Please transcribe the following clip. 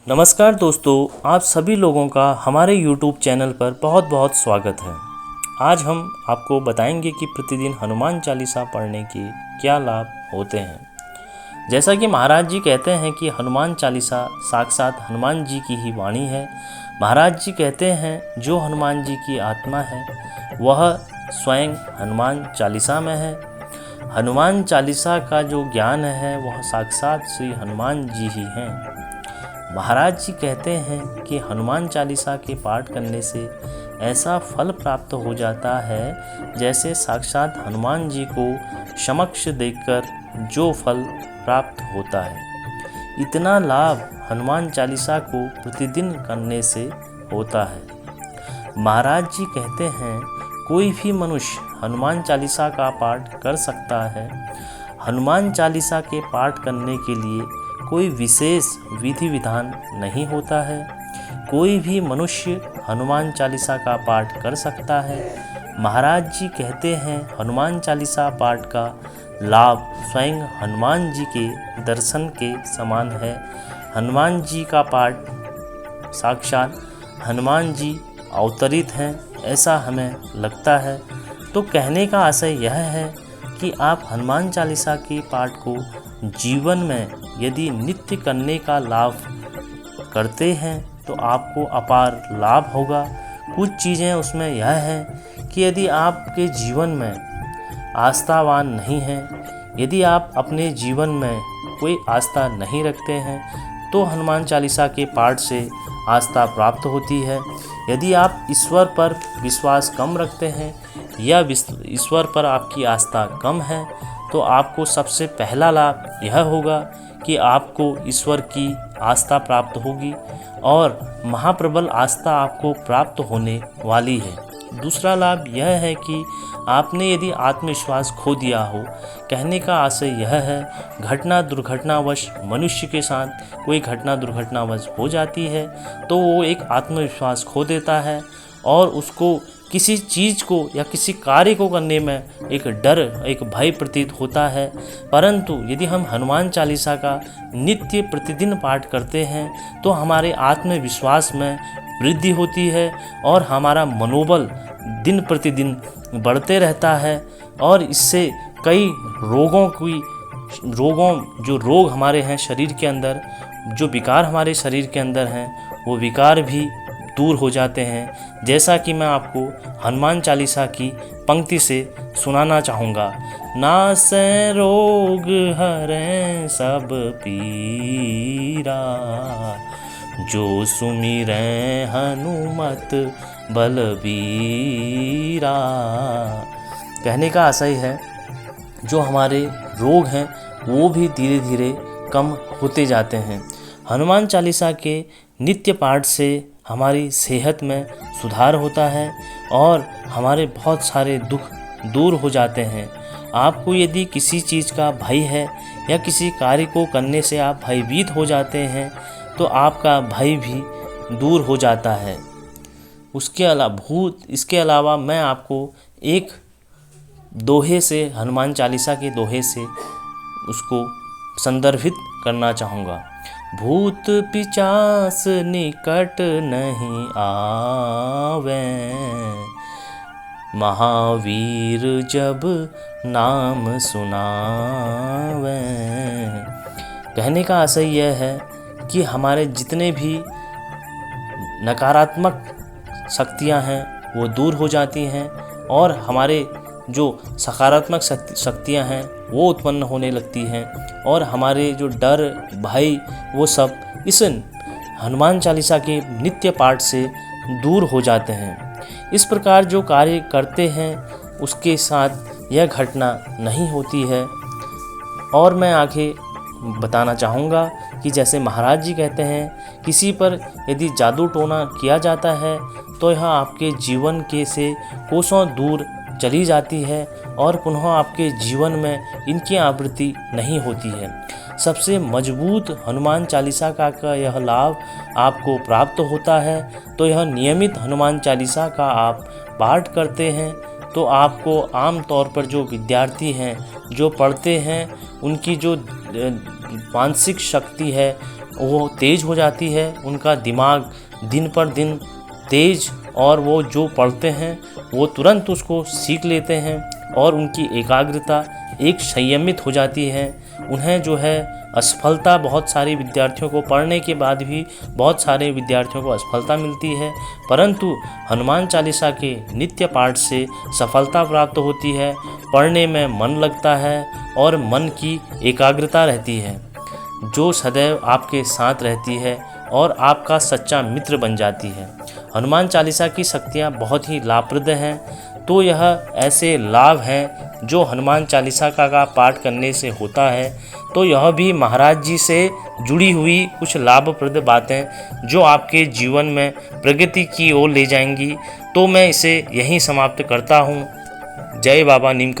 नमस्कार दोस्तों, आप सभी लोगों का हमारे YouTube चैनल पर बहुत बहुत स्वागत है। आज हम आपको बताएंगे कि प्रतिदिन हनुमान चालीसा पढ़ने के क्या लाभ होते हैं। जैसा कि महाराज जी कहते हैं कि हनुमान चालीसा साक्षात हनुमान जी की ही वाणी है। महाराज जी कहते हैं जो हनुमान जी की आत्मा है वह स्वयं हनुमान चालीसा में है। हनुमान चालीसा का जो ज्ञान है वह साक्षात श्री हनुमान जी ही हैं। महाराज जी कहते हैं कि हनुमान चालीसा के पाठ करने से ऐसा फल प्राप्त हो जाता है जैसे साक्षात हनुमान जी को समक्ष देखकर जो फल प्राप्त होता है। इतना लाभ हनुमान चालीसा को प्रतिदिन करने से होता है। महाराज जी कहते हैं कोई भी मनुष्य हनुमान चालीसा का पाठ कर सकता है। हनुमान चालीसा के पाठ करने के लिए कोई विशेष विधि विधान नहीं होता है। कोई भी मनुष्य हनुमान चालीसा का पाठ कर सकता है। महाराज जी कहते हैं हनुमान चालीसा पाठ का लाभ स्वयं हनुमान जी के दर्शन के समान है। हनुमान जी का पाठ साक्षात हनुमान जी अवतरित हैं ऐसा हमें लगता है। तो कहने का आशय यह है कि आप हनुमान चालीसा के पाठ को जीवन में यदि नित्य करने का लाभ करते हैं तो आपको अपार लाभ होगा। कुछ चीज़ें उसमें यह हैं कि यदि आपके जीवन में आस्थावान नहीं हैं, यदि आप अपने जीवन में कोई आस्था नहीं रखते हैं तो हनुमान चालीसा के पाठ से आस्था प्राप्त होती है। यदि आप ईश्वर पर विश्वास कम रखते हैं या ईश्वर पर आपकी आस्था कम है तो आपको सबसे पहला लाभ यह होगा कि आपको ईश्वर की आस्था प्राप्त होगी और महाप्रबल आस्था आपको प्राप्त होने वाली है। दूसरा लाभ यह है कि आपने यदि आत्मविश्वास खो दिया हो, कहने का आशय यह है घटना दुर्घटनावश मनुष्य के साथ कोई घटना दुर्घटनावश हो जाती है तो वो एक आत्मविश्वास खो देता है और उसको किसी चीज़ को या किसी कार्य को करने में एक डर, एक भय प्रतीत होता है। परंतु यदि हम हनुमान चालीसा का नित्य प्रतिदिन पाठ करते हैं तो हमारे आत्मविश्वास में वृद्धि होती है और हमारा मनोबल दिन प्रतिदिन बढ़ते रहता है और इससे कई जो रोग हमारे हैं शरीर के अंदर, जो विकार हमारे शरीर के अंदर हैं वो विकार भी दूर हो जाते हैं। जैसा कि मैं आपको हनुमान चालीसा की पंक्ति से सुनाना चाहूँगा। नासै रोग हरै सब पीरा, जो सुमिरै हनुमत बलबीरा। कहने का आशय है जो हमारे रोग हैं वो भी धीरे धीरे कम होते जाते हैं। हनुमान चालीसा के नित्य पाठ से हमारी सेहत में सुधार होता है और हमारे बहुत सारे दुख दूर हो जाते हैं। आपको यदि किसी चीज़ का भय है या किसी कार्य को करने से आप भयभीत हो जाते हैं तो आपका भय भी दूर हो जाता है। इसके अलावा मैं आपको एक दोहे से, हनुमान चालीसा के दोहे से उसको संदर्भित करना चाहूँगा। भूत पिचास निकट नहीं आवे, महावीर जब नाम सुनावे। कहने का आशय यह है कि हमारे जितने भी नकारात्मक शक्तियां हैं वो दूर हो जाती हैं और हमारे जो सकारात्मक शक्तियां हैं वो उत्पन्न होने लगती हैं और हमारे जो डर, भय वो सब इस हनुमान चालीसा के नित्य पाठ से दूर हो जाते हैं। इस प्रकार जो कार्य करते हैं उसके साथ यह घटना नहीं होती है। और मैं आगे बताना चाहूँगा कि जैसे महाराज जी कहते हैं किसी पर यदि जादू टोना किया जाता है तो यह आपके जीवन के से कोसों दूर चली जाती है और पुनः आपके जीवन में इनकी आवृत्ति नहीं होती है। सबसे मजबूत हनुमान चालीसा का यह लाभ आपको प्राप्त होता है। तो यह नियमित हनुमान चालीसा का आप पाठ करते हैं तो आपको आम तौर पर जो विद्यार्थी हैं जो पढ़ते हैं उनकी जो मानसिक शक्ति है वो तेज हो जाती है, उनका दिमाग दिन पर दिन तेज, और वो जो पढ़ते हैं वो तुरंत उसको सीख लेते हैं और उनकी एकाग्रता एक संयमित हो जाती है। उन्हें जो है असफलता, बहुत सारे विद्यार्थियों को पढ़ने के बाद भी बहुत सारे विद्यार्थियों को असफलता मिलती है, परंतु हनुमान चालीसा के नित्य पाठ से सफलता प्राप्त होती है। पढ़ने में मन लगता है और मन की एकाग्रता रहती है, जो सदैव आपके साथ रहती है और आपका सच्चा मित्र बन जाती है। हनुमान चालीसा की शक्तियाँ बहुत ही लाभप्रद हैं। तो यह ऐसे लाभ हैं जो हनुमान चालीसा का पाठ करने से होता है। तो यह भी महाराज जी से जुड़ी हुई कुछ लाभप्रद बातें जो आपके जीवन में प्रगति की ओर ले जाएंगी। तो मैं इसे यहीं समाप्त करता हूँ। जय बाबा नीम।